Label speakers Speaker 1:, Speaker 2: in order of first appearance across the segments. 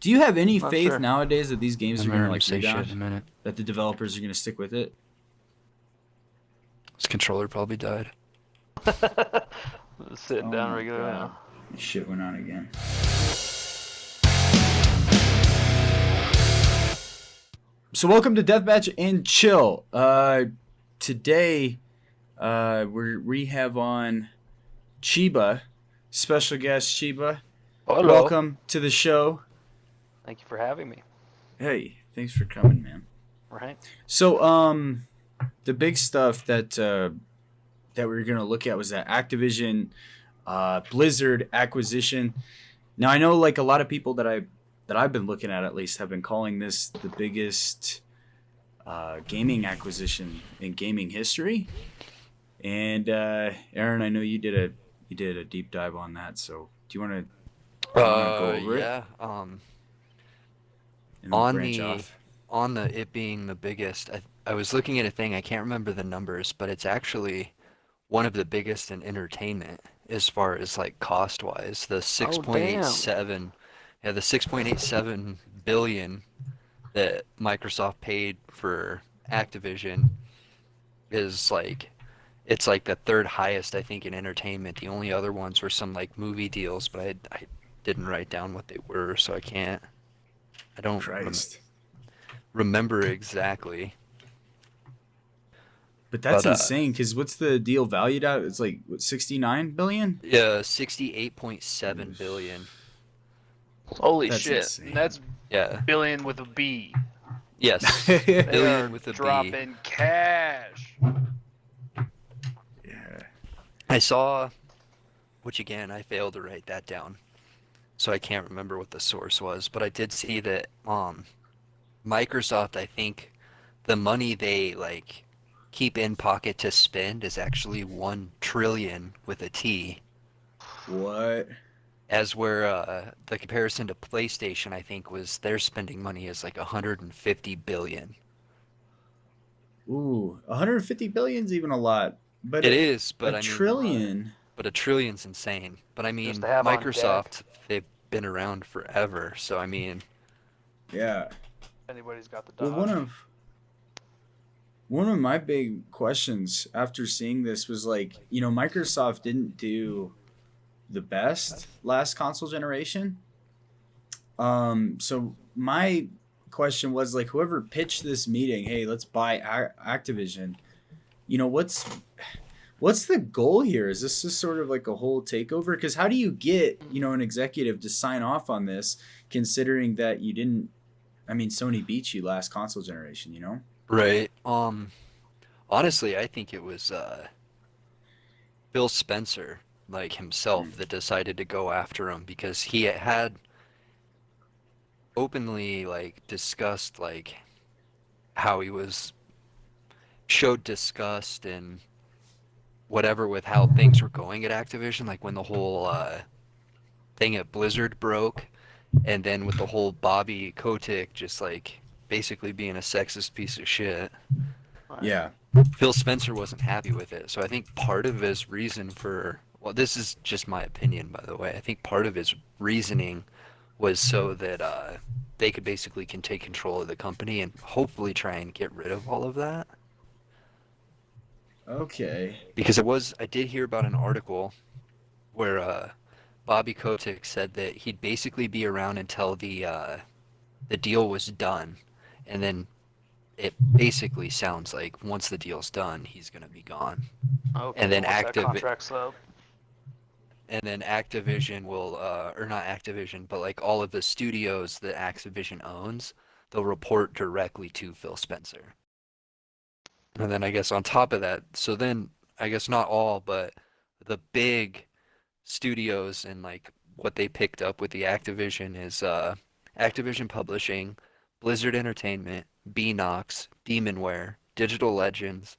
Speaker 1: Do you have any
Speaker 2: Not
Speaker 1: faith
Speaker 2: sure.
Speaker 1: nowadays that these games are going to like
Speaker 3: say shit in a
Speaker 1: rebound?
Speaker 3: minute.
Speaker 1: That the developers are going to stick with it?
Speaker 3: His controller probably died.
Speaker 2: Sitting
Speaker 1: Oh
Speaker 2: down
Speaker 1: my
Speaker 2: regular
Speaker 1: God.
Speaker 2: now.
Speaker 1: Shit went on again. So welcome to Deathmatch and Chill. Today we have on Chiba, special guest Chiba.
Speaker 2: Hello.
Speaker 1: Welcome to the show.
Speaker 2: Thank you for having me.
Speaker 1: Hey, thanks for coming, man.
Speaker 2: Right.
Speaker 1: So the big stuff that we were gonna look at was that Activision Blizzard acquisition. Now I know like a lot of people that I've been looking at least have been calling this the biggest gaming acquisition in gaming history. And Aaron, I know you did a deep dive on that. So do you want to go over it? And we'll branch off.
Speaker 3: On the it being the biggest, I was looking at a thing. I can't remember the numbers, but it's actually one of the biggest in entertainment as far as like cost wise. The 6.87, yeah, the 6.87 billion that Microsoft paid for Activision is like, it's like the third highest I think in entertainment. The only other ones were some like movie deals, but I didn't write down what they were, so I don't remember exactly.
Speaker 1: But that's insane, because what's the deal valued at? It's like, what, 69 billion?
Speaker 3: Yeah, 68.7 billion.
Speaker 2: Holy
Speaker 1: That's
Speaker 2: shit.
Speaker 1: insane.
Speaker 2: That's
Speaker 3: Yeah.
Speaker 2: billion with a B.
Speaker 3: Yes.
Speaker 2: They are
Speaker 3: Billion with a B.
Speaker 2: dropping cash.
Speaker 1: Yeah.
Speaker 3: I saw, which again, I failed to write that down, so I can't remember what the source was, but I did see that Microsoft, I think the money they like keep in pocket to spend is actually 1 trillion with a T.
Speaker 1: What?
Speaker 3: As where the comparison to PlayStation, I think, was their spending money is like 150 billion.
Speaker 1: Ooh, 150 billion's even a lot. But
Speaker 3: It is, but
Speaker 1: a
Speaker 3: I mean,
Speaker 1: trillion.
Speaker 3: but a trillion's insane. But I mean,
Speaker 2: Just to have on
Speaker 3: Microsoft, they've been around forever, so I mean,
Speaker 1: Yeah.
Speaker 2: Anybody's got the
Speaker 1: Well,
Speaker 2: Dodge.
Speaker 1: one of my big questions after seeing this was like, Microsoft didn't do the best last console generation. So my question was like, whoever pitched this meeting, hey, let's buy Activision. What's the goal here? Is this just sort of like a whole takeover? Because how do you get an executive to sign off on this, considering that you didn't? I mean, Sony beat you last console generation.
Speaker 3: right? Honestly, I think it was Phil Spencer, like himself, that decided to go after him because he had openly like discussed like how he showed disgust and whatever with how things were going at Activision, like when the whole thing at Blizzard broke, and then with the whole Bobby Kotick just like basically being a sexist piece of shit.
Speaker 1: Yeah.
Speaker 3: Phil Spencer wasn't happy with it, so I think part of his reason for, well, this is just my opinion, by the way, I think part of his reasoning was so that they could basically can take control of the company and hopefully try and get rid of all of that.
Speaker 1: Okay.
Speaker 3: Because I did hear about an article where Bobby Kotick said that he'd basically be around until the deal was done, and then it basically sounds like once the deal's done, he's gonna be gone.
Speaker 2: Okay,
Speaker 3: and then
Speaker 2: once that contract's up.
Speaker 3: And then Activision will, or not Activision, but like all of the studios that Activision owns, they'll report directly to Phil Spencer. And then I guess on top of that, so then I guess not all, but the big studios and like what they picked up with the Activision is Activision Publishing, Blizzard Entertainment, Beenox, Demonware, Digital Legends,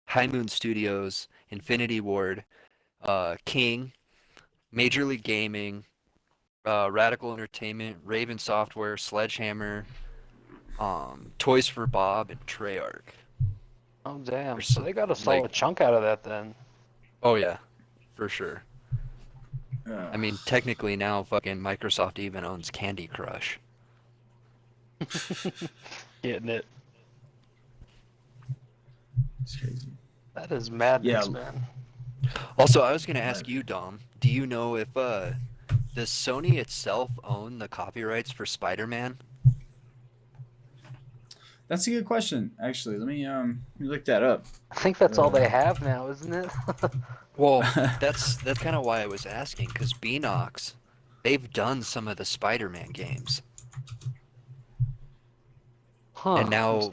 Speaker 3: High Moon Studios, Infinity Ward, King, Major League Gaming, Radical Entertainment, Raven Software, Sledgehammer, Toys for Bob, and Treyarch.
Speaker 2: Oh damn! So they got a solid chunk out of that then.
Speaker 3: Oh yeah, for sure. I mean, technically now fucking Microsoft even owns Candy Crush.
Speaker 2: Getting it.
Speaker 1: It's crazy.
Speaker 2: That is madness,
Speaker 1: Yeah.
Speaker 2: man.
Speaker 3: Also, I was gonna ask you, Dom. Do you know if does Sony itself own the copyrights for Spider-Man?
Speaker 1: That's a good question, actually. Let me look that up.
Speaker 2: I think that's all
Speaker 1: Uh,
Speaker 2: they have now, isn't it?
Speaker 3: Well, that's kind of why I was asking, because Beanox, they've done some of the Spider-Man games,
Speaker 2: Huh.
Speaker 3: and now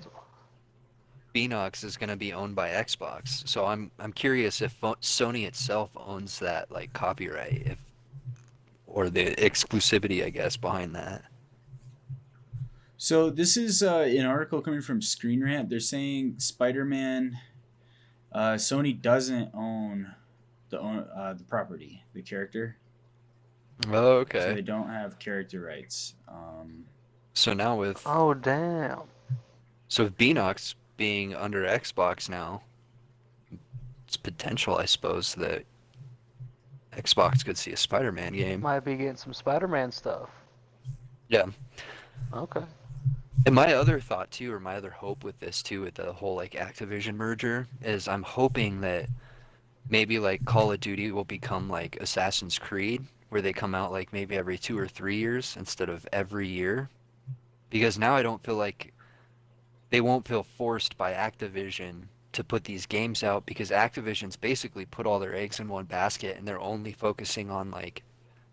Speaker 3: Beanox is going to be owned by Xbox. So I'm curious if Sony itself owns that like copyright, if or the exclusivity, I guess, behind that.
Speaker 1: So this is an article coming from Screen Rant. They're saying Spider-Man, Sony doesn't own the property, the character.
Speaker 3: Oh,
Speaker 1: So
Speaker 3: okay.
Speaker 1: they don't have character rights.
Speaker 3: So now with
Speaker 2: Oh, damn.
Speaker 3: with Beanox being under Xbox now, it's potential, I suppose, that Xbox could see a Spider-Man game.
Speaker 2: Might be getting some Spider-Man stuff.
Speaker 3: Yeah.
Speaker 2: Okay.
Speaker 3: And my other thought too, or my other hope with this too, with the whole like Activision merger, is I'm hoping that maybe like Call of Duty will become like Assassin's Creed, where they come out like maybe every 2 or 3 years instead of every year. Because now I don't feel like they won't feel forced by Activision to put these games out, because Activision's basically put all their eggs in one basket and they're only focusing on like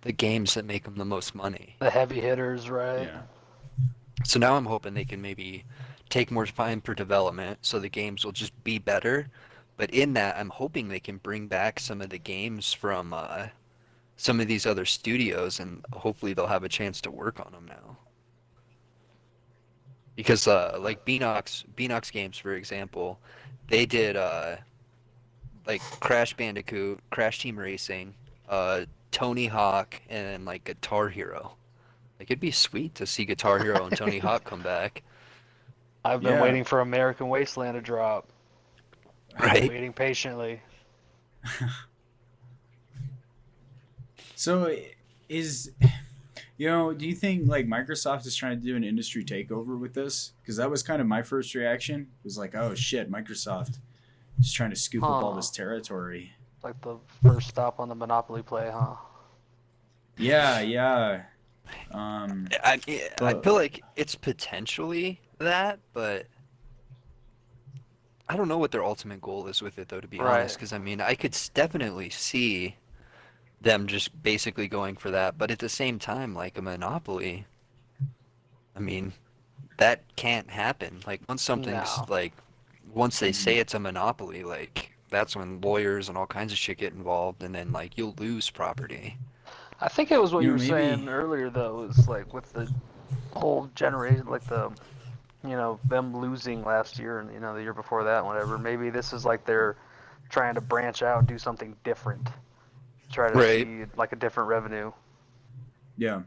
Speaker 3: the games that make them the most money.
Speaker 2: The heavy hitters, right?
Speaker 1: Yeah.
Speaker 3: So now I'm hoping they can maybe take more time for development so the games will just be better. But in that, I'm hoping they can bring back some of the games from some of these other studios, and hopefully they'll have a chance to work on them now. Because like Beanox Games, for example, they did like Crash Bandicoot, Crash Team Racing, Tony Hawk, and then like Guitar Hero. Like it'd be sweet to see Guitar Hero and Tony Hawk come back.
Speaker 2: I've been
Speaker 1: Yeah.
Speaker 2: waiting for American Wasteland to drop.
Speaker 3: Right.
Speaker 2: Waiting patiently.
Speaker 1: So is do you think like Microsoft is trying to do an industry takeover with this? Because that was kind of my first reaction. It was like, oh shit, Microsoft is trying to scoop up all
Speaker 2: Huh.
Speaker 1: this territory.
Speaker 2: Like the first stop on the Monopoly play, huh?
Speaker 1: Yeah, yeah.
Speaker 3: I
Speaker 1: But-
Speaker 3: feel like it's potentially that, but I don't know what their ultimate goal is with it, though, to be
Speaker 2: Right.
Speaker 3: honest. Because I mean, I could definitely see them just basically going for that, but at the same time, like a monopoly, I mean, that can't happen. Like once something's
Speaker 2: No.
Speaker 3: like, once they say it's a monopoly, like that's when lawyers and all kinds of shit get involved, and then like you'll lose property.
Speaker 2: I think it was what
Speaker 1: You
Speaker 2: you
Speaker 1: know,
Speaker 2: were
Speaker 1: maybe-
Speaker 2: saying earlier, though, is like with the whole generation, like them losing last year and, the year before that and whatever. Maybe this is like they're trying to branch out and do something different. Try to
Speaker 3: Right.
Speaker 2: see like a different revenue.
Speaker 1: Yeah.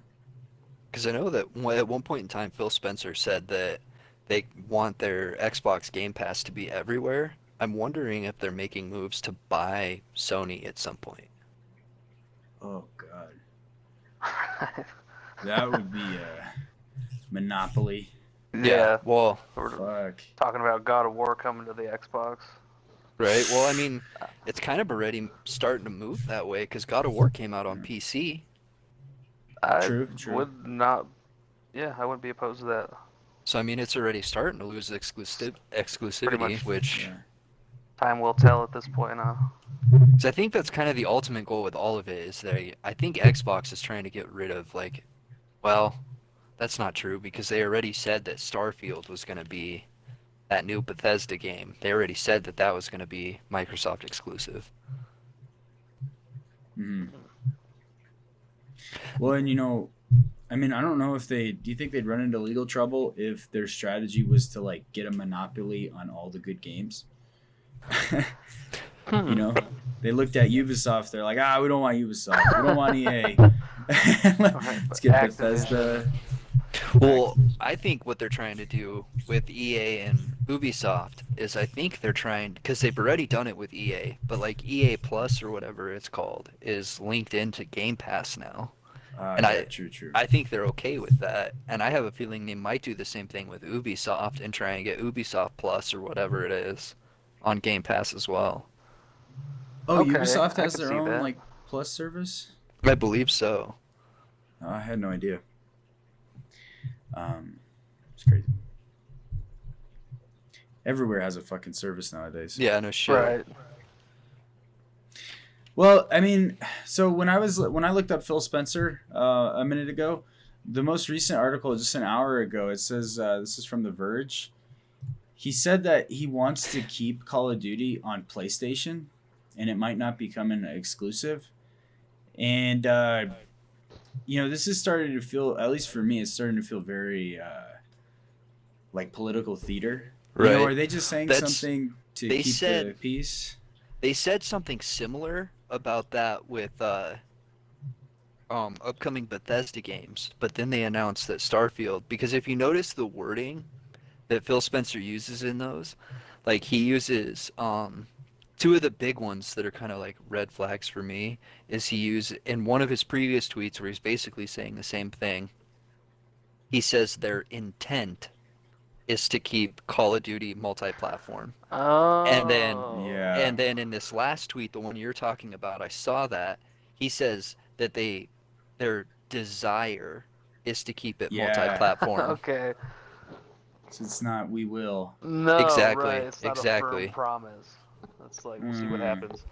Speaker 3: Because I know that at one point in time, Phil Spencer said that they want their Xbox Game Pass to be everywhere. I'm wondering if they're making moves to buy Sony at some point.
Speaker 1: Oh god. That would be a monopoly.
Speaker 2: Yeah.
Speaker 3: Well,
Speaker 2: We're
Speaker 1: Fuck.
Speaker 2: talking about God of War coming to the Xbox.
Speaker 3: right. Well, I mean, it's kind of already starting to move that way because God of War came out on PC.
Speaker 2: I
Speaker 1: True.
Speaker 2: would not. Yeah, I wouldn't be opposed to that.
Speaker 3: So I mean, it's already starting to lose exclusivity,
Speaker 2: much.
Speaker 3: which
Speaker 1: Yeah.
Speaker 2: Time will tell at this point, huh?
Speaker 3: 'cause I think that's kind of the ultimate goal with all of it. Is I think Xbox is trying to get rid of like, well, that's not true because they already said that Starfield was going to be that new Bethesda game. They already said that that was going to be Microsoft exclusive.
Speaker 1: Mhm. Well, and I mean, I don't know if do you think they'd run into legal trouble if their strategy was to like get a monopoly on all the good games? They looked at Ubisoft. They're like, we don't want Ubisoft. We don't want EA. Let's get
Speaker 2: Activision.
Speaker 1: Bethesda.
Speaker 3: Well, I think what they're trying to do with EA and Ubisoft is I think they're trying, because they've already done it with EA, but like EA Plus or whatever it's called is linked into Game Pass now. And
Speaker 1: Yeah, true.
Speaker 3: I think they're okay with that. And I have a feeling they might do the same thing with Ubisoft and try and get Ubisoft Plus or whatever it is on Game Pass as well.
Speaker 1: Oh,
Speaker 2: Okay,
Speaker 1: Ubisoft
Speaker 2: I
Speaker 1: has
Speaker 2: can
Speaker 1: their
Speaker 2: see
Speaker 1: own
Speaker 2: that.
Speaker 1: like Plus service.
Speaker 3: I believe so.
Speaker 1: Oh, I had no idea. It's crazy. Everywhere has a fucking service nowadays.
Speaker 3: Yeah, no shit.
Speaker 2: Right.
Speaker 1: Well, I mean, so when I looked up Phil Spencer a minute ago, the most recent article just an hour ago, it says this is from The Verge. He said that he wants to keep Call of Duty on PlayStation, and it might not become an exclusive. And this is starting to feel, at least for me, it's starting to feel very like political theater.
Speaker 3: Right.
Speaker 1: Are they just saying something to keep the peace?
Speaker 3: They said something similar about that with upcoming Bethesda games, but then they announced that Starfield, because if you notice the wording that Phil Spencer uses in those, like he uses two of the big ones that are kind of like red flags for me is he used in one of his previous tweets where he's basically saying the same thing. He says their intent is to keep Call of Duty multi-platform.
Speaker 2: Oh.
Speaker 3: And
Speaker 1: Yeah.
Speaker 3: then in this last tweet, the one you're talking about, I saw that he says that their desire is to keep it
Speaker 1: Yeah.
Speaker 3: multi-platform.
Speaker 2: Okay.
Speaker 1: So it's not we will.
Speaker 2: No.
Speaker 3: Exactly,
Speaker 2: Right. It's not
Speaker 3: exactly.
Speaker 2: a firm promise. It's like we'll see what happens.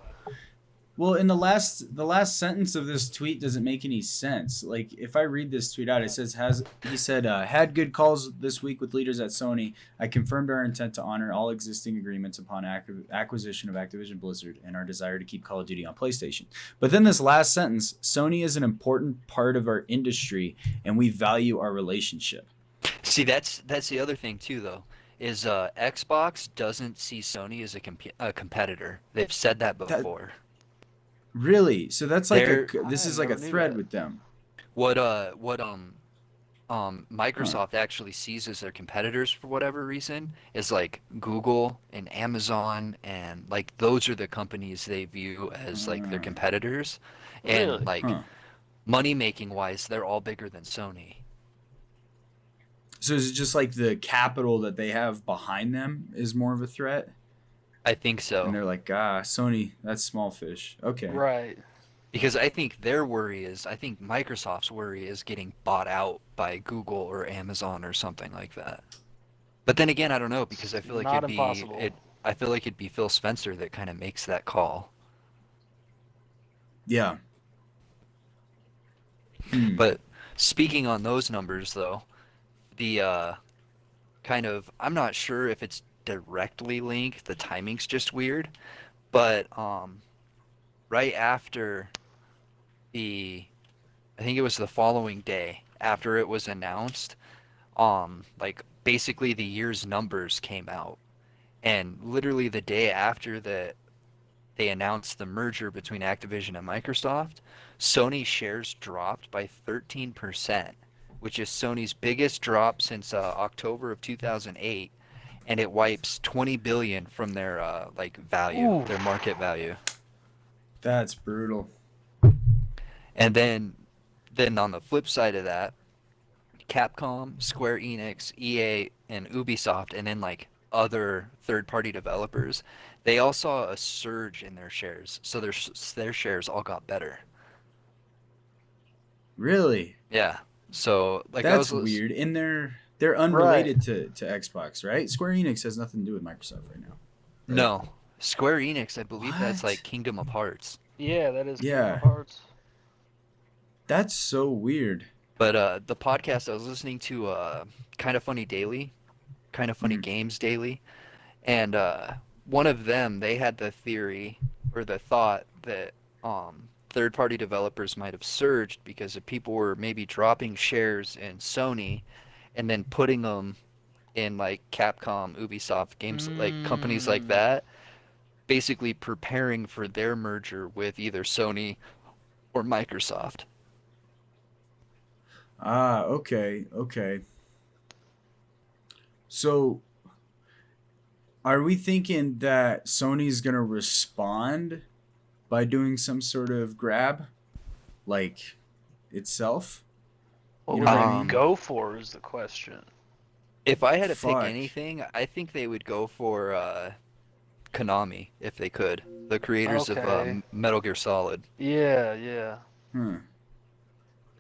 Speaker 1: Well, in the last sentence of this tweet doesn't make any sense. Like if I read this tweet out, it says had good calls this week with leaders at Sony. I confirmed our intent to honor all existing agreements upon acquisition of Activision Blizzard and our desire to keep Call of Duty on PlayStation. But then this last sentence, Sony is an important part of our industry and we value our relationship.
Speaker 3: See, that's the other thing too, though, is Xbox doesn't see Sony as a competitor. They've said that before.
Speaker 1: Really? So that's like this
Speaker 2: I
Speaker 1: is like a
Speaker 2: never knew
Speaker 1: thread
Speaker 2: that.
Speaker 1: with them.
Speaker 3: What Microsoft actually sees as their competitors for whatever reason is like Google and Amazon, and like those are the companies they view as like their competitors. And
Speaker 2: Really?
Speaker 3: like money making wise, they're all bigger than Sony.
Speaker 1: So is it just like the capital that they have behind them is more of a threat?
Speaker 3: I think so.
Speaker 1: And they're like, Sony, that's small fish. Okay.
Speaker 2: Right.
Speaker 3: Because I think Microsoft's worry is getting bought out by Google or Amazon or something like that. But then again, I don't know, because I feel like
Speaker 2: Not impossible.
Speaker 3: I feel like it'd be Phil Spencer that kind of makes that call.
Speaker 1: Yeah.
Speaker 3: But speaking on those numbers, though, the I'm not sure if it's directly linked. The timing's just weird, but right after I think it was the following day after it was announced, like basically the year's numbers came out, and literally the day after that they announced the merger between Activision and Microsoft, Sony shares dropped by 13%, which is Sony's biggest drop since October of 2008. And it wipes 20 billion from their value, their market value.
Speaker 1: That's brutal.
Speaker 3: And then on the flip side of that, Capcom, Square Enix, EA, and Ubisoft, and then like other third-party developers, they all saw a surge in their shares. So their shares all got better.
Speaker 1: Really?
Speaker 3: Yeah. So like
Speaker 1: that's weird. And they're unrelated to Xbox, right? Square Enix has nothing to do with Microsoft right now. Right?
Speaker 3: No. Square Enix, I believe that's like Kingdom of Hearts.
Speaker 2: Yeah, that is Kingdom of Hearts.
Speaker 1: That's so weird.
Speaker 3: But the podcast I was listening to, Kind of Funny Daily, Kind of Funny Games Daily, and one of them, they had the theory or the thought that third-party developers might have surged because if people were maybe dropping shares in Sony and then putting them in like Capcom, Ubisoft, games like companies like that, basically preparing for their merger with either Sony or Microsoft.
Speaker 1: Okay. So are we thinking that Sony's going to respond by doing some sort of grab? Like itself?
Speaker 2: What
Speaker 1: You
Speaker 2: would
Speaker 1: know what I
Speaker 2: they
Speaker 1: mean?
Speaker 2: go for is the question.
Speaker 3: If I had to pick
Speaker 1: Fuck.
Speaker 3: anything, I think they would go for Konami if they could. The creators of
Speaker 2: Okay.
Speaker 3: Metal Gear Solid
Speaker 2: Yeah, yeah.
Speaker 1: Hmm.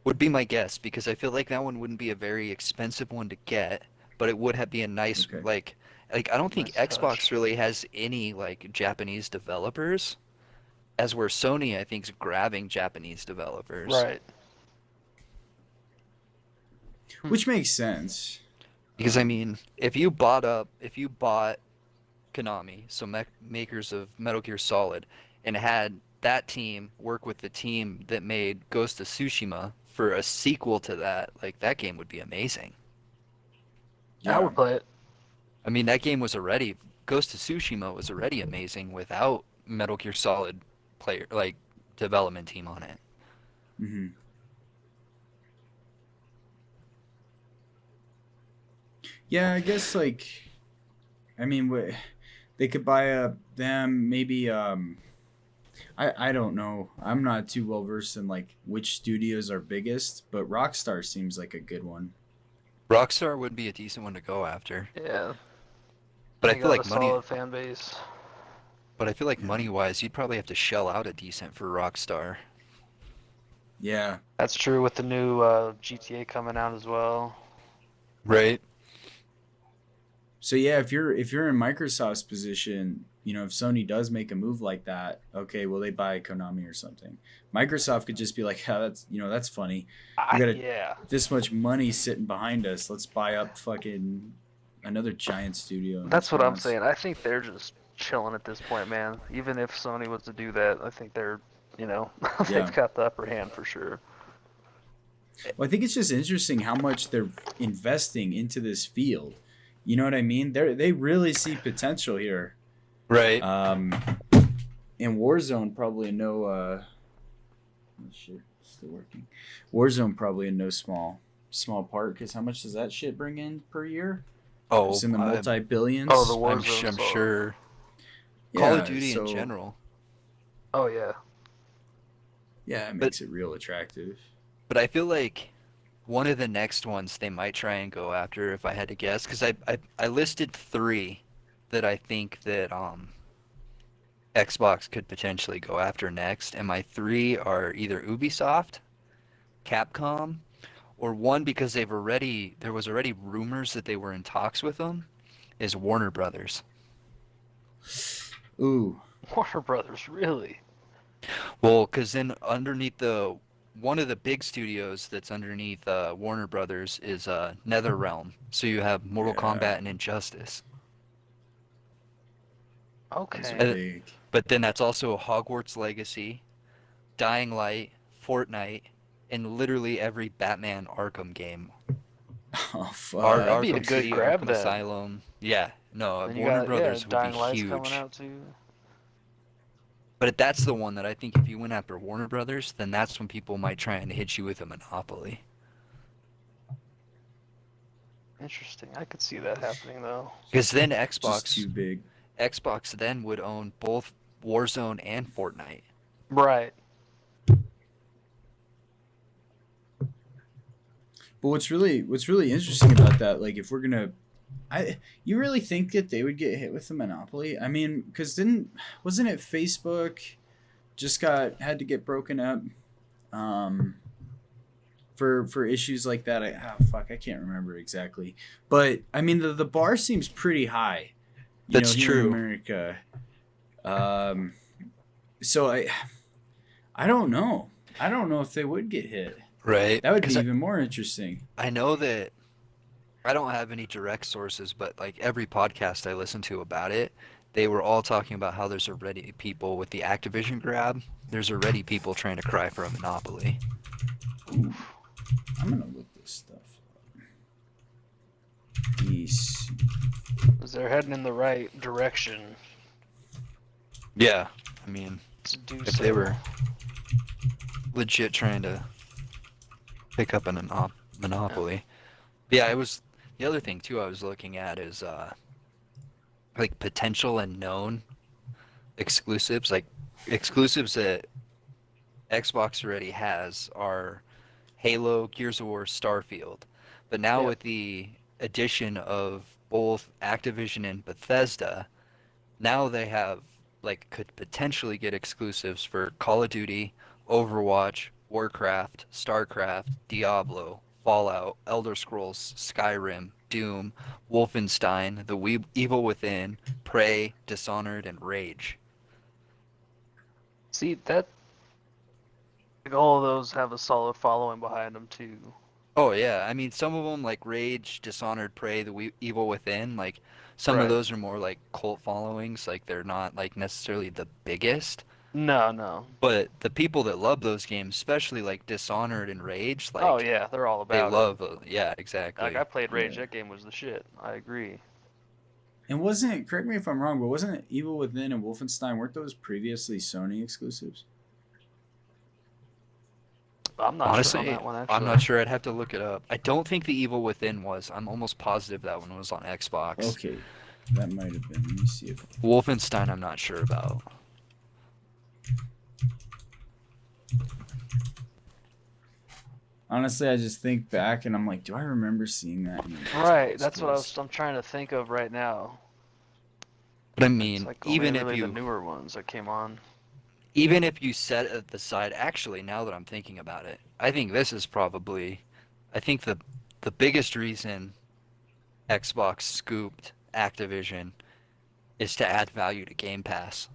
Speaker 3: would be my guess because I feel like that one wouldn't be a very expensive one to get, but it would have be a nice
Speaker 1: Okay.
Speaker 3: like I don't think
Speaker 2: Nice
Speaker 3: Xbox
Speaker 2: touch.
Speaker 3: really has any like Japanese developers, as where Sony I think is grabbing Japanese developers.
Speaker 2: Right.
Speaker 1: Which makes sense.
Speaker 3: Because I mean, if you bought Konami, so makers of Metal Gear Solid, and had that team work with the team that made Ghost of Tsushima for a sequel to that, like that game would be amazing.
Speaker 2: I
Speaker 1: Yeah.
Speaker 2: would play it.
Speaker 3: I mean, that game was already Ghost of Tsushima was already amazing without Metal Gear Solid player like development team on it.
Speaker 1: Hmm. Yeah, I guess like, I mean, they could buy up them maybe. I don't know. I'm not too well versed in like which studios are biggest, but Rockstar seems like a good one.
Speaker 3: Rockstar would be a decent one to go after,
Speaker 2: Yeah.
Speaker 3: but I
Speaker 2: They
Speaker 3: feel
Speaker 2: got
Speaker 3: like
Speaker 2: a
Speaker 3: money.
Speaker 2: solid fan base.
Speaker 3: But I feel like
Speaker 1: Yeah.
Speaker 3: money-wise, you'd probably have to shell out a decent for Rockstar.
Speaker 1: Yeah.
Speaker 2: That's true with the new GTA coming out as well.
Speaker 3: Right.
Speaker 1: So yeah, if you're in Microsoft's position, you know, if Sony does make a move like that, okay, will they buy Konami or something? Microsoft could just be like, yeah, that's funny. We got
Speaker 2: Yeah.
Speaker 1: this much money sitting behind us. Let's buy up fucking another giant studio. in
Speaker 2: That's what I'm
Speaker 1: response.
Speaker 2: saying. I think they're just chilling at this point, man. Even if Sony was to do that, I think they're,
Speaker 1: Yeah.
Speaker 2: they've got the upper hand for sure.
Speaker 1: Well, I think it's just interesting how much they're investing into this field. You know what I mean? They really see potential here.
Speaker 3: Right.
Speaker 1: And Warzone probably in no oh shit, still working. Warzone probably in no small part, because how much does that shit bring in per year?
Speaker 3: Oh,
Speaker 1: It's in the multi billions.
Speaker 2: Oh, the
Speaker 3: I'm
Speaker 2: Warzone.
Speaker 3: sure.
Speaker 1: Yeah,
Speaker 3: Call of Duty
Speaker 1: so,
Speaker 3: in general.
Speaker 2: Oh yeah.
Speaker 1: Yeah, it makes it real attractive.
Speaker 3: But I feel like one of the next ones they might try and go after, if I had to guess, because I listed 3 that I think that Xbox could potentially go after next, and my 3 are either Ubisoft, Capcom, or one because there was already rumors that they were in talks with them, is Warner Brothers.
Speaker 1: Ooh.
Speaker 2: Warner Brothers, really?
Speaker 3: Well, because then underneath one of the big studios that's underneath Warner Brothers is NetherRealm. So you have Mortal
Speaker 1: Yeah.
Speaker 3: Kombat and Injustice.
Speaker 1: Those
Speaker 2: Okay.
Speaker 1: are big.
Speaker 3: But then that's also Hogwarts Legacy, Dying Light, Fortnite, and literally every Batman Arkham game.
Speaker 1: Oh fuck.
Speaker 2: That'd be a
Speaker 3: Arkham
Speaker 2: good
Speaker 3: City,
Speaker 2: grab
Speaker 3: Arkham
Speaker 2: then.
Speaker 3: Asylum. Yeah, no,
Speaker 2: And you
Speaker 3: Warner
Speaker 2: got
Speaker 3: Brothers would
Speaker 2: Dying
Speaker 3: be
Speaker 2: Light's
Speaker 3: huge.
Speaker 2: coming out too.
Speaker 3: But that's the one that I think if you went after Warner Brothers, then that's when people might try and hit you with a monopoly.
Speaker 2: Interesting. I could see that happening though.
Speaker 3: Because then
Speaker 1: Just too big.
Speaker 3: Xbox then would own both Warzone and Fortnite.
Speaker 2: Right.
Speaker 1: But what's really interesting about that, like if we're gonna, you really think that they would get hit with a monopoly? I mean, because wasn't it Facebook just had to get broken up, for issues like that? I can't remember exactly, but I mean the bar seems pretty high.
Speaker 3: That's
Speaker 1: here in
Speaker 3: true.
Speaker 1: America. So I don't know. I don't know if they would get hit.
Speaker 3: Right.
Speaker 1: That would be even more interesting.
Speaker 3: I know that I don't have any direct sources, but like every podcast I listen to about it, they were all talking about how there's already people with the Activision grab. There's already people trying to cry for a monopoly.
Speaker 1: Ooh. I'm gonna look this stuff up. Peace.
Speaker 2: Because they're heading in the right direction
Speaker 3: Yeah, I mean,
Speaker 2: to do
Speaker 3: if
Speaker 2: so.
Speaker 3: they were legit trying to pick up an monopoly. Yeah, it was the other thing too I was looking at is like potential and known exclusives, like exclusives that Xbox already has are Halo, Gears of War, Starfield. But now
Speaker 2: Yeah.
Speaker 3: with the addition of both Activision and Bethesda, now they have like could potentially get exclusives for Call of Duty, Overwatch, Warcraft, StarCraft, Diablo, Fallout, Elder Scrolls, Skyrim, Doom, Wolfenstein, Evil Within, Prey, Dishonored, and Rage.
Speaker 2: See that like all of those have a solid following behind them too.
Speaker 3: Oh yeah, I mean some of them like Rage, Dishonored, Prey, Evil Within, like some of
Speaker 2: Right.
Speaker 3: those are more like cult followings, like they're not like necessarily the biggest,
Speaker 2: No, no.
Speaker 3: but the people that love those games, especially like Dishonored and Rage,
Speaker 2: Oh
Speaker 3: like
Speaker 2: yeah, they're all
Speaker 3: they
Speaker 2: about it.
Speaker 3: love yeah,
Speaker 2: Like
Speaker 3: exactly.
Speaker 2: I played Rage,
Speaker 1: Yeah.
Speaker 2: that game was the shit. I agree.
Speaker 1: And wasn't, correct me if I'm wrong, but wasn't Evil Within and Wolfenstein, weren't those previously Sony exclusives?
Speaker 2: I'm not sure on
Speaker 3: Honestly,
Speaker 2: that one
Speaker 3: I'm
Speaker 2: actually.
Speaker 3: not sure. I'd have to look it up. I don't think the Evil Within was. I'm almost positive that one was on Xbox.
Speaker 1: Okay, that might have been. Let me see if.
Speaker 3: Wolfenstein, I'm not sure about.
Speaker 1: Honestly, I just think back and I'm like, do I remember seeing that? In the
Speaker 2: Right,
Speaker 1: Xbox
Speaker 2: that's what
Speaker 1: list?
Speaker 2: I'm trying to think of right now.
Speaker 3: But I
Speaker 2: It's
Speaker 3: mean,
Speaker 2: like only
Speaker 3: even if
Speaker 2: really the
Speaker 3: you
Speaker 2: newer ones that came on.
Speaker 3: even if you set it aside, actually, now that I'm thinking about it, I think this is probably, I think the biggest reason Xbox scooped Activision is to add value to Game Pass.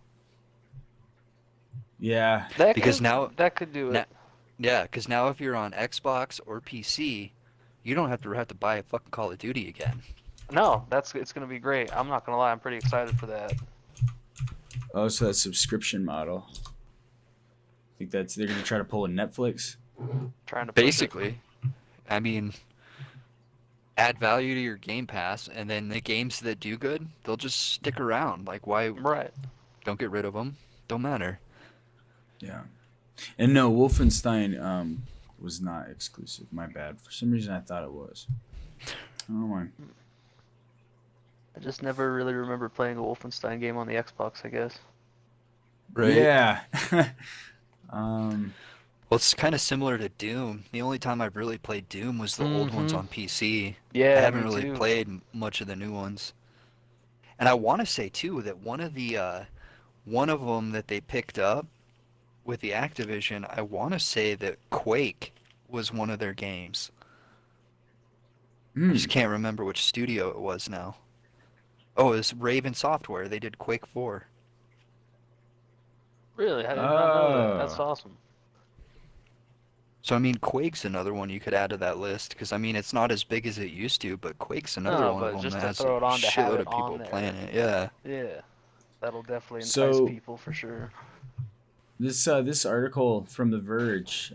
Speaker 1: Yeah,
Speaker 2: That
Speaker 3: Because
Speaker 2: could
Speaker 3: now,
Speaker 2: that could do
Speaker 3: now
Speaker 2: it.
Speaker 3: yeah, because now if you're on Xbox or PC, you don't have to buy a fucking Call of Duty again.
Speaker 2: No, it's gonna be great. I'm not gonna lie, I'm pretty excited for that.
Speaker 1: oh, so that subscription model. I think they're gonna try to pull a Netflix.
Speaker 2: Trying to push it.
Speaker 3: Basically, I mean, add value to your Game Pass, and then the games that do good, they'll just stick around. Like, why
Speaker 2: Right.
Speaker 3: don't get rid of them? Don't matter.
Speaker 1: Yeah, and no, Wolfenstein was not exclusive. My bad. For some reason, I thought it was. I don't know why.
Speaker 2: I just never really remember playing a Wolfenstein game on the Xbox, I guess.
Speaker 3: Right?
Speaker 1: Yeah.
Speaker 3: Well, it's kind of similar to Doom. The only time I've really played Doom was the old ones on PC. I
Speaker 2: Yeah,
Speaker 3: haven't
Speaker 2: me
Speaker 3: really
Speaker 2: too.
Speaker 3: played much of the new ones. And I want to say too that one of them that they picked up with the Activision, I want to say that Quake was one of their games. I just can't remember which studio it was now. Oh, it was Raven Software. They did Quake 4.
Speaker 2: Really, I did not know that. That's
Speaker 1: Oh.
Speaker 2: awesome.
Speaker 3: So I mean, Quake's another one you could add to that list because I mean it's not as big as it used to, but Quake's another
Speaker 2: No,
Speaker 3: one of
Speaker 2: but
Speaker 3: them
Speaker 2: just
Speaker 3: that
Speaker 2: to
Speaker 3: has a
Speaker 2: throw it on to have
Speaker 3: shitload
Speaker 2: it
Speaker 3: of
Speaker 2: on
Speaker 3: people
Speaker 2: there.
Speaker 3: playing it. Yeah.
Speaker 2: Yeah, that'll definitely entice
Speaker 1: So
Speaker 2: people for sure.
Speaker 1: this article from The Verge,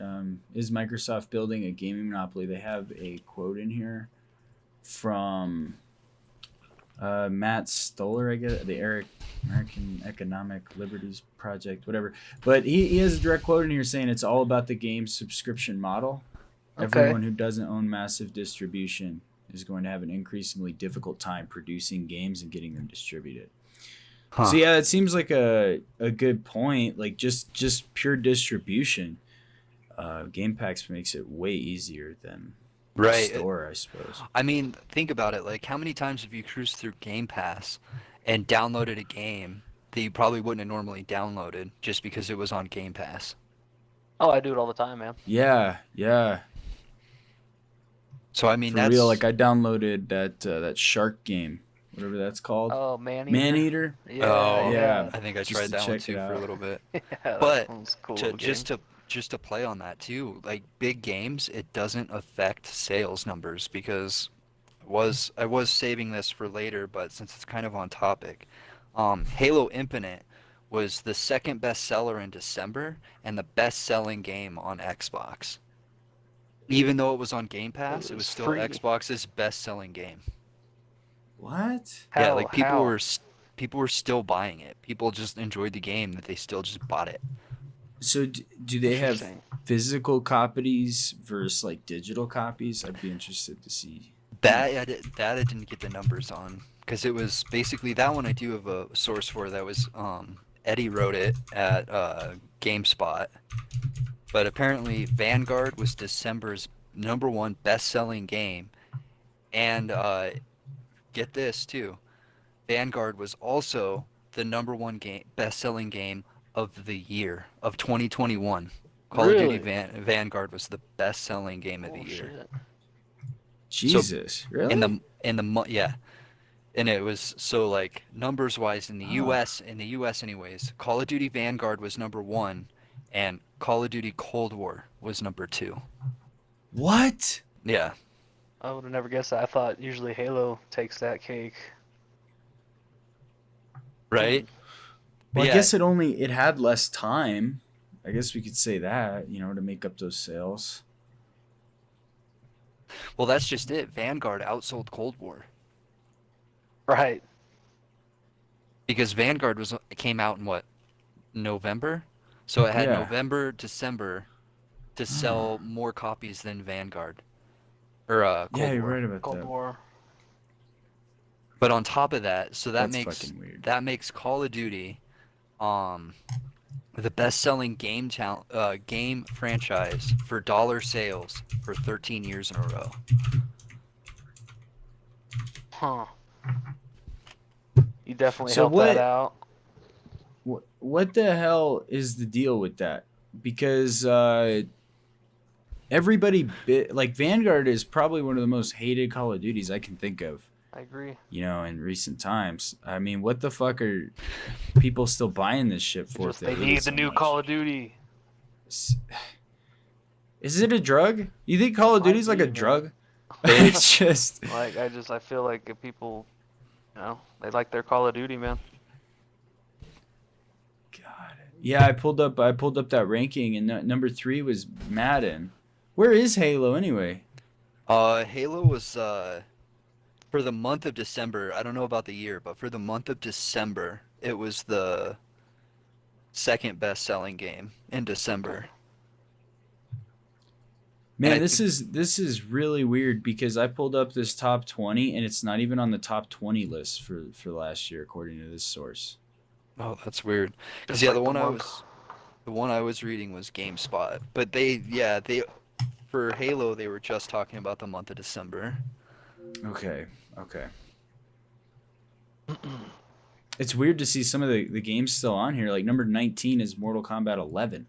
Speaker 1: is Microsoft building a gaming monopoly? They have a quote in here from Matt Stoller, I guess, the American Economic Liberties Project, whatever. But he has a direct quote in here saying it's all about the game subscription model.
Speaker 2: Okay.
Speaker 1: Everyone who doesn't own massive distribution is going to have an increasingly difficult time producing games and getting them distributed.
Speaker 3: Huh.
Speaker 1: So yeah, it seems like a good point. Like just pure distribution, Game Packs makes it way easier than
Speaker 3: Right.
Speaker 1: store, I suppose.
Speaker 3: I mean, think about it. Like, how many times have you cruised through Game Pass and downloaded a game that you probably wouldn't have normally downloaded just because it was on Game Pass?
Speaker 2: Oh, I do it all the time, man.
Speaker 1: Yeah, yeah.
Speaker 3: So I mean,
Speaker 1: For
Speaker 3: that's
Speaker 1: real, like I downloaded that shark game, whatever that's called,
Speaker 2: Oh, man.
Speaker 1: Maneater.
Speaker 2: Yeah,
Speaker 3: Oh,
Speaker 1: yeah.
Speaker 3: I think I
Speaker 1: Just
Speaker 3: tried
Speaker 1: to
Speaker 3: that one
Speaker 1: check it
Speaker 3: too for a
Speaker 1: out.
Speaker 3: little bit.
Speaker 2: Yeah, that
Speaker 3: But
Speaker 2: one's a cool
Speaker 3: to
Speaker 2: little
Speaker 3: just
Speaker 2: game.
Speaker 3: to play on that too, like big games, it doesn't affect sales numbers because I was saving this for later, but since it's kind of on topic, Halo Infinite was the second best seller in December and the best selling game on Xbox. Even though it was on Game Pass, it was still
Speaker 2: free.
Speaker 3: Xbox's best selling game.
Speaker 1: What?
Speaker 3: Yeah, like
Speaker 2: How?
Speaker 3: people were still buying it. People just enjoyed the game that they still just bought it.
Speaker 1: So do they have
Speaker 2: Interesting.
Speaker 1: physical copies versus like digital copies? I'd be interested to see.
Speaker 3: That I didn't get the numbers on because it was basically that one I do have a source for that was Eddie wrote it at GameSpot, but apparently Vanguard was December's #1 best-selling game, and get this too, Vanguard was also the #1 game best-selling game of the year of 2021. Call of Duty
Speaker 2: Really?
Speaker 3: Vanguard was the best-selling game of the
Speaker 2: Oh
Speaker 3: year.
Speaker 2: shit.
Speaker 1: Jesus, really?
Speaker 3: Yeah. And it was so like numbers wise in the
Speaker 1: Oh.
Speaker 3: US anyways, Call of Duty Vanguard was #1 and Call of Duty Cold War was #2.
Speaker 1: What?
Speaker 3: Yeah.
Speaker 2: I would have never guessed that. I thought usually Halo takes that cake.
Speaker 3: Right?
Speaker 1: Well,
Speaker 3: Yeah.
Speaker 1: I guess it had less time. I guess we could say that, to make up those sales.
Speaker 3: Well, that's just it. Vanguard outsold Cold War
Speaker 2: Right.
Speaker 3: because Vanguard came out in what? November? So it had
Speaker 1: Yeah.
Speaker 3: November, December to sell more copies than Vanguard. Or Cold
Speaker 1: Yeah, you're
Speaker 3: War.
Speaker 1: right about
Speaker 2: Cold
Speaker 1: that.
Speaker 2: War.
Speaker 3: But on top of that, so that
Speaker 1: That's fucking weird.
Speaker 3: makes Call of Duty the best-selling game franchise for dollar sales for 13 years in a row.
Speaker 2: Huh. You definitely
Speaker 1: So
Speaker 2: helped that out.
Speaker 1: What the hell is the deal with that? Because everybody like Vanguard is probably one of the most hated Call of Duties I can think of.
Speaker 2: I agree.
Speaker 1: In recent times. I mean, what the fuck are people still buying this shit for?
Speaker 2: They need the new Call of Duty.
Speaker 1: Is it a drug? You think Call of
Speaker 2: Might
Speaker 1: Duty's like
Speaker 2: be,
Speaker 1: a
Speaker 2: man.
Speaker 1: drug? It's just
Speaker 2: I feel like if people, they like their Call of Duty, man.
Speaker 1: God. Yeah, I pulled up that ranking, and number 3 was Madden. Where is Halo anyway?
Speaker 3: Halo was for the month of December. I don't know about the year, but for the month of December, it was the second best-selling game in December.
Speaker 1: Man, this is really weird because I pulled up this top 20 and it's not even on the top 20 list for last year according to this source.
Speaker 3: Oh, that's weird. Because
Speaker 2: Just
Speaker 3: the
Speaker 2: like
Speaker 3: one I was reading was GameSpot, but they for Halo they were just talking about the month of December.
Speaker 1: Okay. It's weird to see some of the games still on here. Like number 19 is Mortal Kombat 11.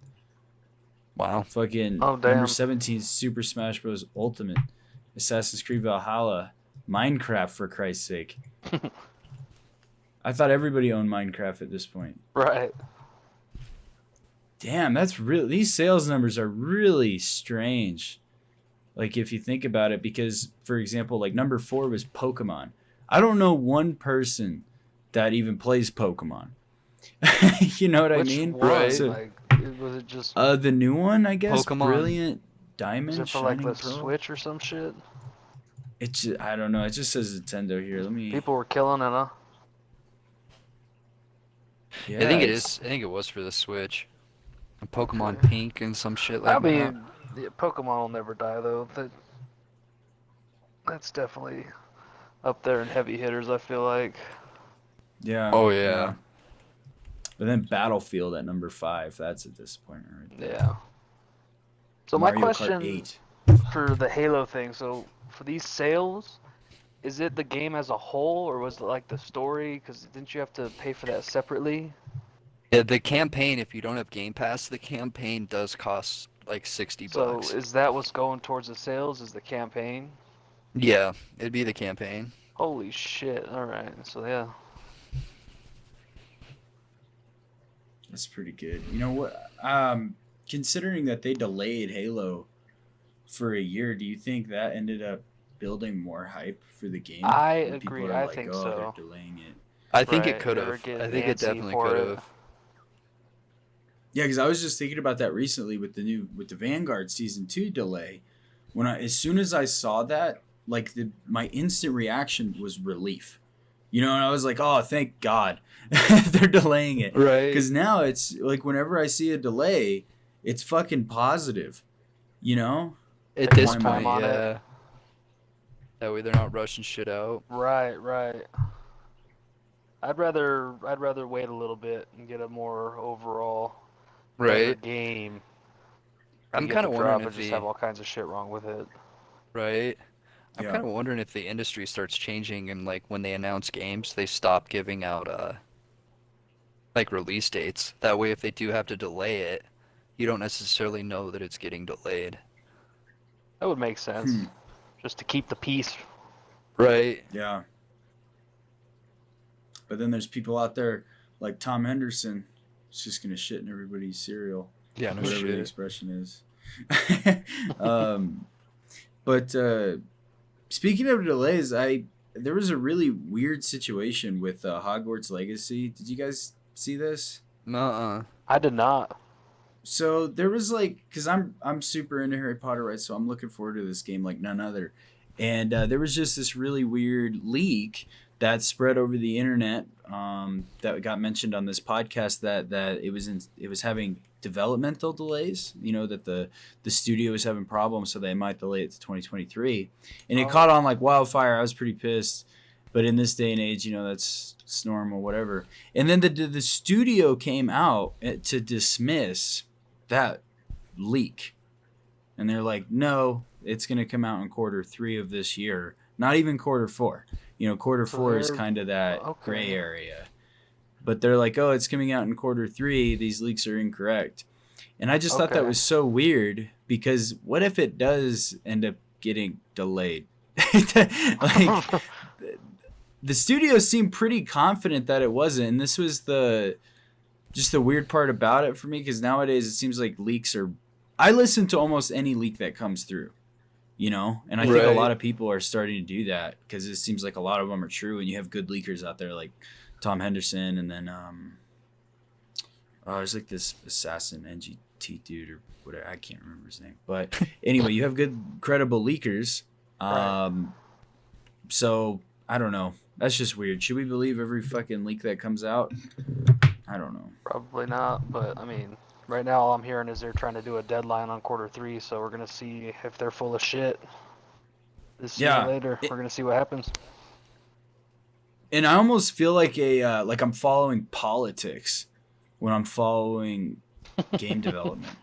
Speaker 3: Wow.
Speaker 1: Fucking
Speaker 2: Oh, damn.
Speaker 1: number 17 is Super Smash Bros. Ultimate. Assassin's Creed Valhalla. Minecraft, for Christ's sake. I thought everybody owned Minecraft at this point.
Speaker 2: Right.
Speaker 1: Damn, that's really, these sales numbers are really strange. Like if you think about it, because for example, like number 4 was Pokemon. I don't know one person that even plays Pokemon. You know what I mean?
Speaker 2: Right.
Speaker 1: So,
Speaker 2: Was it just?
Speaker 1: the new one, I guess.
Speaker 3: Pokemon.
Speaker 1: Brilliant Diamond.
Speaker 2: Is it for like
Speaker 1: Shining
Speaker 2: the
Speaker 1: Pearl?
Speaker 2: Switch or some shit?
Speaker 1: I don't know. It just says Nintendo here. Let me.
Speaker 2: People were killing it, huh?
Speaker 1: Yeah,
Speaker 3: I think it
Speaker 1: it's-
Speaker 3: is. I think it was for the Switch. Pokemon
Speaker 2: Okay.
Speaker 3: Pink and some shit like
Speaker 2: I
Speaker 3: that.
Speaker 2: mean, Pokemon will never die though. That's definitely up there in heavy hitters. I feel like.
Speaker 1: Yeah.
Speaker 3: Oh, yeah.
Speaker 1: But then Battlefield at number 5. That's a disappointment right there.
Speaker 2: Yeah. So
Speaker 1: Mario
Speaker 2: my
Speaker 1: Kart
Speaker 2: question
Speaker 1: 8.
Speaker 2: for the Halo thing. So for these sales, is it the game as a whole, or was it like the story? Because didn't you have to pay for that separately?
Speaker 3: Yeah, the campaign, if you don't have Game Pass, the campaign does cost like $60.
Speaker 2: So is that what's going towards the sales? Is the campaign?
Speaker 3: Yeah, it'd be the campaign.
Speaker 2: Holy shit! All right. So yeah.
Speaker 1: That's pretty good. You know what? Considering that they delayed Halo for a year, do you think that ended up building more hype for the game?
Speaker 2: I
Speaker 1: When people
Speaker 2: agree.
Speaker 1: are
Speaker 2: I
Speaker 1: like,
Speaker 2: think
Speaker 1: "Oh,
Speaker 2: so.
Speaker 1: they're delaying it."
Speaker 3: I think
Speaker 2: Right,
Speaker 3: it could
Speaker 2: they were
Speaker 3: have.
Speaker 2: getting
Speaker 3: I think it
Speaker 2: antsy
Speaker 3: definitely
Speaker 2: for
Speaker 3: could
Speaker 2: it.
Speaker 3: have.
Speaker 1: Yeah, because I was just thinking about that recently with the Vanguard season 2 delay. As soon as I saw that, like my instant reaction was relief. And I was like, "Oh, thank God, they're delaying it."
Speaker 3: Right.
Speaker 1: Because now it's like whenever I see a delay, it's fucking positive.
Speaker 3: At
Speaker 2: Take
Speaker 3: this
Speaker 2: more time
Speaker 3: point,
Speaker 2: on it.
Speaker 3: yeah. That way they're not rushing shit out.
Speaker 2: Right. I'd rather wait a little bit and get a more overall better
Speaker 3: Right.
Speaker 2: game. You
Speaker 3: I'm
Speaker 2: get
Speaker 3: kind
Speaker 2: the
Speaker 3: of
Speaker 2: drop
Speaker 3: wondering
Speaker 2: and
Speaker 3: if
Speaker 2: just
Speaker 3: the
Speaker 2: have all kinds of shit wrong with it.
Speaker 3: right. I'm
Speaker 1: Yeah.
Speaker 3: kind of wondering if the industry starts changing and like when they announce games, they stop giving out like release dates. That way, if they do have to delay it, you don't necessarily know that it's getting delayed.
Speaker 2: That would make sense.
Speaker 1: Hmm.
Speaker 2: Just to keep the peace.
Speaker 3: Right.
Speaker 1: Yeah. But then there's people out there like Tom Henderson. It's just gonna shit in everybody's cereal,
Speaker 3: Yeah, no
Speaker 1: whatever the
Speaker 3: shit.
Speaker 1: expression is. But speaking of delays, there was a really weird situation with Hogwarts Legacy. Did you guys see this?
Speaker 3: Nuh-uh.
Speaker 2: I did not.
Speaker 1: So there was like, cause I'm super into Harry Potter, right? So I'm looking forward to this game like none other. And there was just this really weird leak that spread over the internet that got mentioned on this podcast that it was having developmental delays. You know that the studio was having problems, so they might delay it to 2023. And it caught on like wildfire. I was pretty pissed. But in this day and age, you know, it's normal, whatever. And then the studio came out to dismiss that leak, and they're like, no, it's going to come out in Q3 of this year, not even Q4. You know, Q4 is kind of that gray area, but they're like, oh, it's coming out in Q3. These leaks are incorrect. And I just thought that was so weird, because what if it does end up getting delayed? Like, the studio seemed pretty confident that it wasn't, and this was just the weird part about it for me, because nowadays it seems like leaks are... I listen to almost any leak that comes through, you know? And I think a lot of people are starting to do that, because it seems like a lot of them are true, and you have good leakers out there like Tom Henderson, and then there's like this assassin NGT dude or whatever. I can't remember his name. But anyway, you have good, credible leakers. So, I don't know. That's just weird. Should we believe every fucking leak that comes out? I don't know.
Speaker 2: Probably not, but I mean, right now all I'm hearing is they're trying to do a deadline on Q3, so we're gonna see if they're full of shit. This year later, we're gonna see what happens.
Speaker 1: And I almost feel like like I'm following politics when I'm following game development.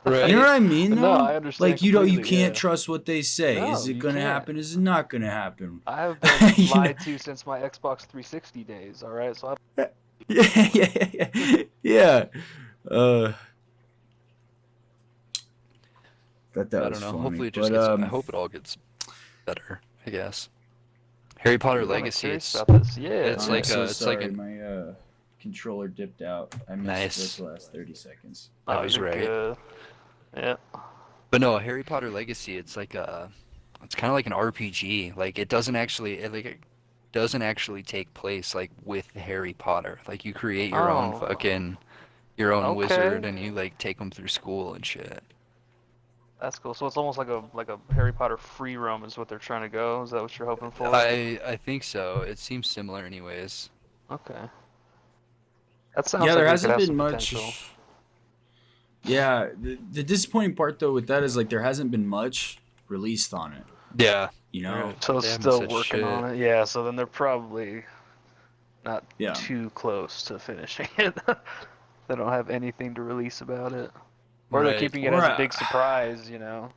Speaker 3: Right.
Speaker 1: You know what I mean, though?
Speaker 2: No, I understand.
Speaker 1: Like, you can't trust what they say.
Speaker 2: No,
Speaker 1: is it
Speaker 2: you
Speaker 1: going to
Speaker 2: can't.
Speaker 1: happen? Is it not going to happen?
Speaker 2: I have been lied to since my Xbox 360 days. All right, so
Speaker 1: yeah. That
Speaker 3: I don't
Speaker 1: was
Speaker 3: know.
Speaker 1: funny.
Speaker 3: Hopefully it just gets. I hope it all gets better. I guess. Harry Potter Legacy. It's like it's like
Speaker 1: my controller dipped out. I missed the last 30 seconds.
Speaker 3: That was right.
Speaker 2: Good. Yeah.
Speaker 3: But no, Harry Potter Legacy. It's like it's kind of like an RPG. Like it doesn't actually take place like with Harry Potter. Like you create your own fucking wizard, and you like take them through school and shit.
Speaker 2: That's cool. So it's almost like a Harry Potter free roam is what they're trying to go. Is that what you're hoping for?
Speaker 3: I think so. It seems similar, anyways.
Speaker 2: Okay. That sounds
Speaker 1: there
Speaker 2: like
Speaker 1: hasn't been much. Yeah, the disappointing part though with that is like there hasn't been much released on it.
Speaker 3: Yeah.
Speaker 1: You know.
Speaker 2: So still working on it. Yeah. So then they're probably not too close to finishing it. They don't have anything to release about it. Or they're keeping it as a big surprise, you know.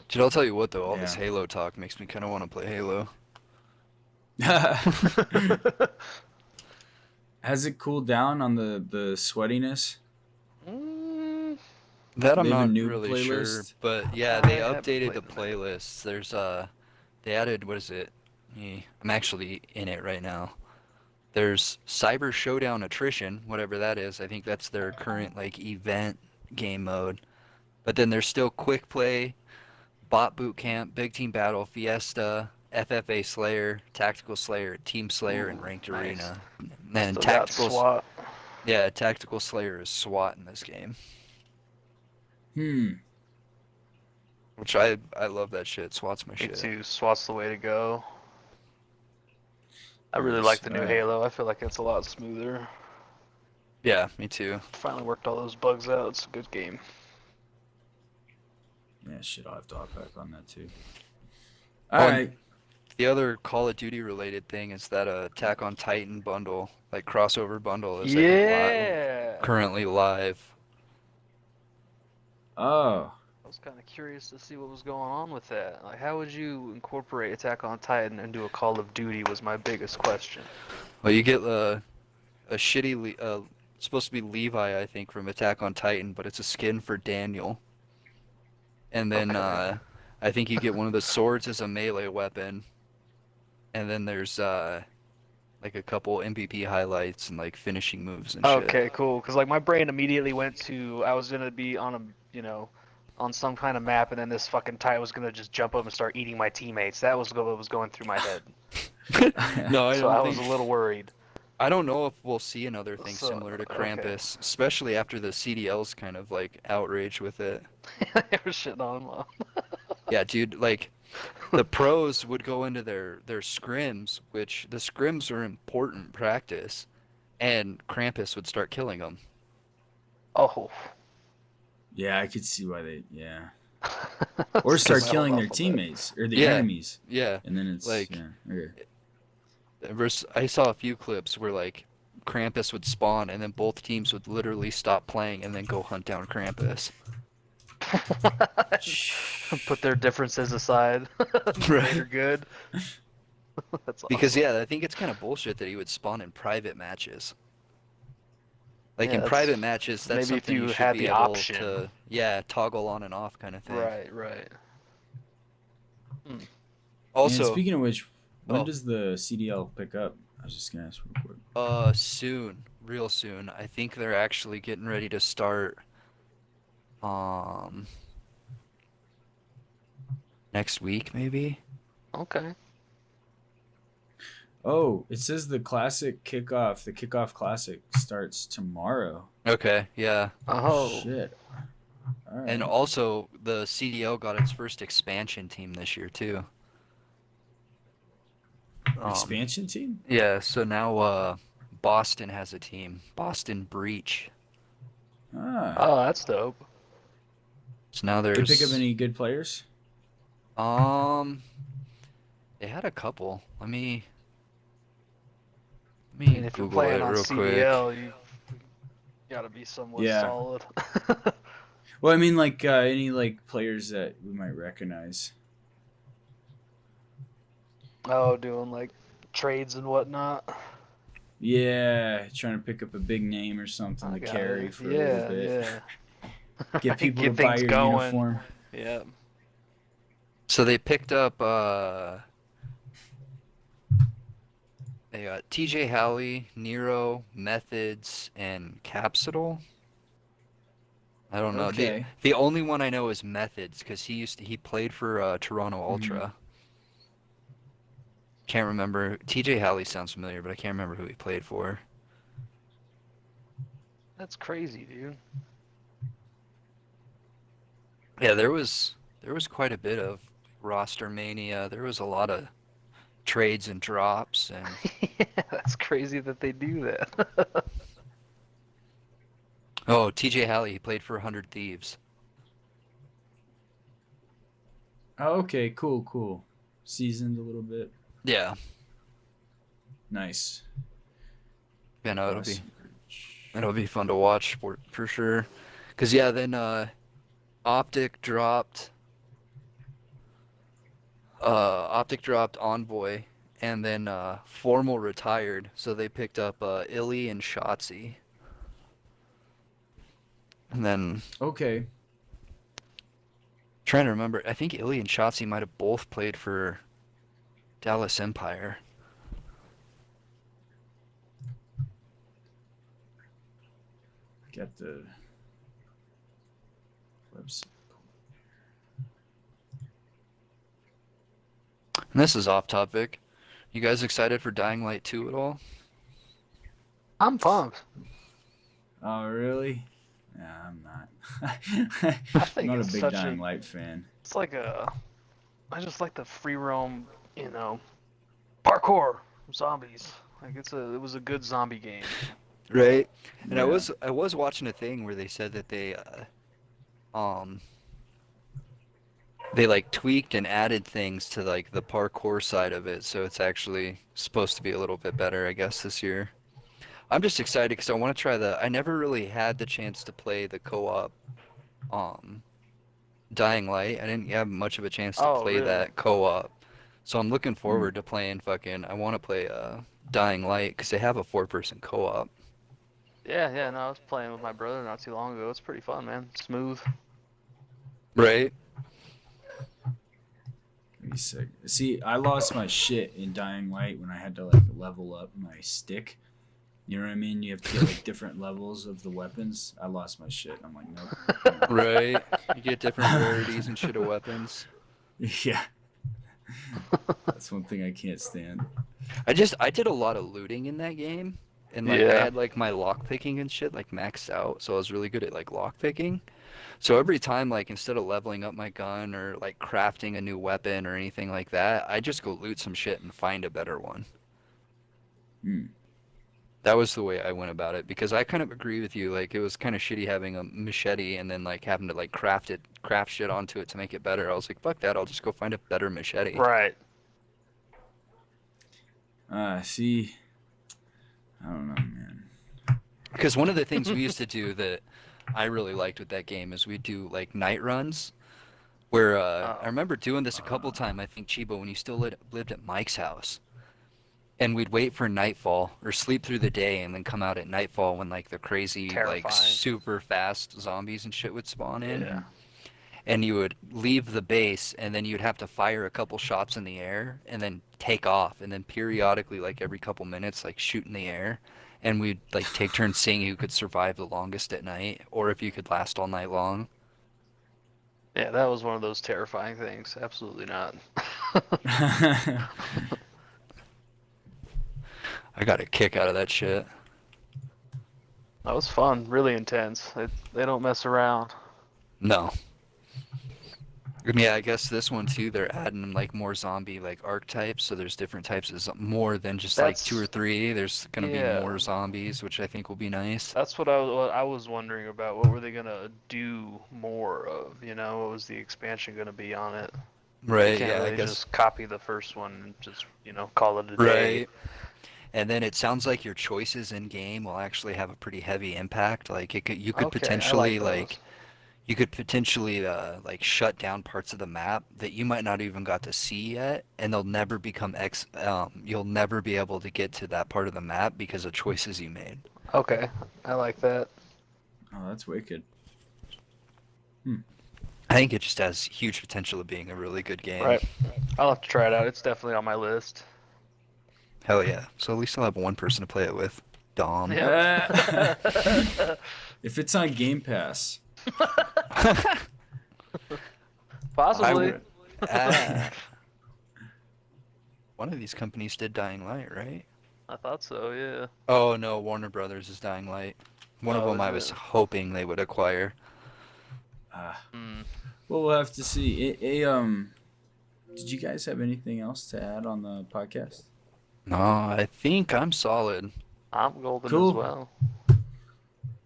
Speaker 3: Dude, I'll tell you what though, all this Halo talk makes me kind of want to play Halo.
Speaker 1: Has it cooled down on the sweatiness?
Speaker 3: That I'm not really sure, but yeah, they updated the playlists. There's they added, what is it? I'm actually in it right now. There's Cyber Showdown Attrition, whatever that is. I think that's their current like event game mode. But then there's still Quick Play, Bot Boot Camp, Big Team Battle, Fiesta, FFA Slayer, Tactical Slayer, Team Slayer, and Ranked Arena. And then Tactical
Speaker 2: SWAT.
Speaker 3: Yeah, Tactical Slayer is SWAT in this game. Which I love that shit. SWAT's my shit.
Speaker 2: Me too. SWAT's the way to go. I really like the new Halo. I feel like it's a lot smoother.
Speaker 3: Yeah, me too.
Speaker 2: Finally worked all those bugs out. It's a good game.
Speaker 1: Yeah, shit, I'll have to hop back on that too. Alright.
Speaker 3: The other Call of Duty related thing is that Attack on Titan bundle, like crossover bundle, is currently live.
Speaker 1: Oh.
Speaker 2: was kind of curious to see what was going on with that. Like, how would you incorporate Attack on Titan into a Call of Duty was my biggest question.
Speaker 3: Well, you get a shitty, supposed to be Levi, I think, from Attack on Titan, but it's a skin for Daniel. And then
Speaker 2: Okay.
Speaker 3: I think you get one of the swords as a melee weapon. And then there's like a couple MVP highlights and like finishing moves and shit.
Speaker 2: Okay, cool. Because like my brain immediately went to I was gonna be on a on some kind of map, and then this fucking Titan was gonna just jump up and start eating my teammates. That was what was going through my head.
Speaker 3: No, I
Speaker 2: So I
Speaker 3: don't
Speaker 2: was a
Speaker 3: think.
Speaker 2: little worried.
Speaker 3: I don't know if we'll see another thing
Speaker 2: So,
Speaker 3: similar to
Speaker 2: okay.
Speaker 3: Krampus, especially after the CDL's kind of like outrage with it.
Speaker 2: They were shitting on him.
Speaker 3: Yeah, dude, like the pros would go into their scrims, which the scrims are important practice, and Krampus would start killing them.
Speaker 2: Oh.
Speaker 1: Yeah, I could see why they. Yeah. Or start
Speaker 2: That'll
Speaker 1: killing their
Speaker 2: ruffle that.
Speaker 1: teammates or the
Speaker 3: Yeah.
Speaker 1: enemies,
Speaker 3: Yeah,
Speaker 1: and then it's
Speaker 3: like
Speaker 1: yeah. Okay.
Speaker 3: I saw a few clips where like Krampus would spawn and then both teams would literally stop playing and then go hunt down Krampus.
Speaker 2: Put their differences aside.
Speaker 3: Right.
Speaker 2: They're good. That's
Speaker 3: Because
Speaker 2: awesome.
Speaker 3: yeah, I think it's kind of bullshit that he would spawn in private matches. Like
Speaker 2: Yeah,
Speaker 3: in
Speaker 2: that's-
Speaker 3: private matches, that's
Speaker 2: maybe if
Speaker 3: something
Speaker 2: you
Speaker 3: you should
Speaker 2: had
Speaker 3: be
Speaker 2: the
Speaker 3: able
Speaker 2: option.
Speaker 3: to, yeah, toggle on and off kind of thing.
Speaker 2: Right.
Speaker 1: And
Speaker 3: Also,
Speaker 1: speaking of which, when
Speaker 3: Oh.
Speaker 1: does the CDL pick up? I was just gonna ask real quick.
Speaker 3: soon, real soon. I think they're actually getting ready to start um next week maybe.
Speaker 2: Okay.
Speaker 1: Oh, it says the kickoff classic starts tomorrow.
Speaker 3: Okay, yeah.
Speaker 2: Oh.
Speaker 1: Shit. All right.
Speaker 3: And also the CDL got its first expansion team this year too.
Speaker 1: Expansion team?
Speaker 3: Yeah, so now Boston has a team. Boston Breach.
Speaker 1: Ah.
Speaker 2: Oh, that's dope.
Speaker 3: So now
Speaker 1: Did
Speaker 3: there's
Speaker 1: they pick up any good players?
Speaker 3: they had a couple. Let me
Speaker 2: I mean, if you're
Speaker 3: Google
Speaker 2: playing
Speaker 3: it
Speaker 2: on
Speaker 3: real quick.
Speaker 2: CDL, you gotta be somewhat
Speaker 1: Yeah.
Speaker 2: solid.
Speaker 1: Well, I mean, like any like players that we might recognize.
Speaker 2: Oh, doing like trades and whatnot.
Speaker 1: Yeah, trying to pick up a big name or something
Speaker 2: I
Speaker 1: to
Speaker 2: got
Speaker 1: carry
Speaker 2: it.
Speaker 1: for a little bit.
Speaker 2: Yeah.
Speaker 1: Get people
Speaker 2: Get
Speaker 1: to buy
Speaker 2: things
Speaker 1: your
Speaker 2: going.
Speaker 1: uniform.
Speaker 2: Yeah.
Speaker 3: So they picked up they got TJ Halley, Nero, Methods, and Capsidal. I don't know.
Speaker 1: Okay.
Speaker 3: The only one I know is Methods because he played for Toronto Ultra. Can't remember. TJ Halley sounds familiar, but I can't remember who he played for.
Speaker 2: That's crazy, dude.
Speaker 3: Yeah, there was quite a bit of roster mania. There was a lot of trades and drops and
Speaker 2: Yeah, that's crazy that they do that.
Speaker 3: oh, TJ Halley, he played for 100 Thieves.
Speaker 1: Oh, okay, cool. Seasoned a little bit.
Speaker 3: Yeah.
Speaker 1: Nice.
Speaker 3: Yeah, no,
Speaker 1: Awesome.
Speaker 3: it'll be fun to watch for sure. Cause yeah, then Optic dropped Envoy, and then Formal retired, so they picked up Illy and Shotzi. And then
Speaker 1: Okay.
Speaker 3: trying to remember, I think Illy and Shotzi might have both played for Dallas Empire.
Speaker 1: Got the website.
Speaker 3: And this is off topic. You guys excited for Dying Light 2 at all?
Speaker 2: I'm pumped.
Speaker 1: Oh, really? Yeah, I'm not.
Speaker 2: I think
Speaker 1: I'm not a
Speaker 2: it's
Speaker 1: big
Speaker 2: such
Speaker 1: Dying
Speaker 2: a-
Speaker 1: Light fan.
Speaker 2: It's like I just like the free roam, parkour zombies. Like it was a good zombie game.
Speaker 3: Right. And
Speaker 1: Yeah.
Speaker 3: I was watching a thing where they said that they like tweaked and added things to like the parkour side of it, so it's actually supposed to be a little bit better, I guess, this year. I'm just excited because I want to try I never really had the chance to play the co-op Dying Light. I didn't have much of a chance to
Speaker 2: Oh,
Speaker 3: play
Speaker 2: really?
Speaker 3: that co-op. So I'm looking
Speaker 1: Hmm.
Speaker 3: forward to playing I want to play Dying Light because they have a 4-person co-op.
Speaker 2: Yeah, yeah. No, I was playing with my brother not too long ago. It's pretty fun, man. Smooth.
Speaker 3: Right?
Speaker 1: Let me see. I lost my shit in Dying Light when I had to like level up my stick. You know what I mean? You have to get like different levels of the weapons. I lost my shit. I'm like, nope.
Speaker 3: Right. You get different rarities and shit of weapons.
Speaker 1: Yeah, that's one thing I can't stand.
Speaker 3: I did a lot of looting in that game. And like I
Speaker 2: Yeah.
Speaker 3: had like my lock picking and shit like maxed out, so I was really good at like lock picking. So every time like instead of leveling up my gun or like crafting a new weapon or anything like that, I just go loot some shit and find a better one.
Speaker 1: Hmm.
Speaker 3: That was the way I went about it because I kind of agree with you. Like it was kind of shitty having a machete and then like having to like craft shit onto it to make it better. I was like, fuck that, I'll just go find a better machete.
Speaker 2: Right.
Speaker 1: See, I don't know, man.
Speaker 3: Because one of the things we used to do that I really liked with that game is we'd do like night runs where I remember doing this a couple times, I think, Chibo, when you still lived at Mike's house. And we'd wait for nightfall or sleep through the day and then come out at nightfall when like the crazy, like
Speaker 2: Terrifying.
Speaker 3: super fast zombies and shit would spawn in.
Speaker 2: Yeah.
Speaker 3: And you would leave the base and then you'd have to fire a couple shots in the air and then take off and then periodically like every couple minutes like shoot in the air and we'd like take turns seeing who could survive the longest at night or if you could last all night long.
Speaker 2: Yeah, that was one of those terrifying things. Absolutely not.
Speaker 3: I got a kick out of that shit.
Speaker 2: That was fun. Really intense. They don't mess around.
Speaker 3: No. And yeah, I guess this one too, they're adding like more zombie like archetypes, so there's different types of more than just like
Speaker 2: That's
Speaker 3: 2 or 3. There's gonna be
Speaker 2: yeah.
Speaker 3: more zombies, which I think will be nice.
Speaker 2: That's what I was wondering about. What were they gonna do more of? You know, what was the expansion gonna be on it? They
Speaker 3: Right,
Speaker 2: can't
Speaker 3: yeah, I
Speaker 2: really
Speaker 3: guess.
Speaker 2: just copy the first one and just call it a day.
Speaker 3: Right. And then it sounds like your choices in game will actually have a pretty heavy impact. Like you could
Speaker 2: Okay, I
Speaker 3: potentially
Speaker 2: like those.
Speaker 3: you could potentially like shut down parts of the map that you might not even got to see yet, and they'll never become you'll never be able to get to that part of the map because of choices you made.
Speaker 2: Okay, I like that.
Speaker 1: Oh, that's wicked.
Speaker 3: I think it just has huge potential of being a really good game.
Speaker 2: Right. I'll have to try it out. It's definitely on my list.
Speaker 3: Hell yeah. So at least I'll have one person to play it with. Dom.
Speaker 2: Yeah.
Speaker 1: If it's on Game Pass,
Speaker 2: Possibly.
Speaker 3: One of these companies did Dying Light, right?
Speaker 2: I thought so, yeah.
Speaker 3: Oh no, Warner Brothers is Dying Light. One of
Speaker 2: Oh,
Speaker 3: them I
Speaker 2: is
Speaker 3: was
Speaker 2: it?
Speaker 3: hoping they would acquire.
Speaker 2: Hmm.
Speaker 1: well, we'll have to see. Did you guys have anything else to add on the podcast?
Speaker 3: No, I think I'm solid.
Speaker 2: I'm golden
Speaker 1: Cool.
Speaker 2: as well.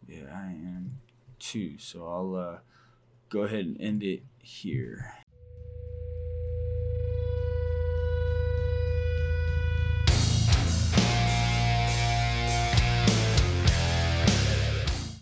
Speaker 1: Yeah, I am too. So I'll go ahead and end it here.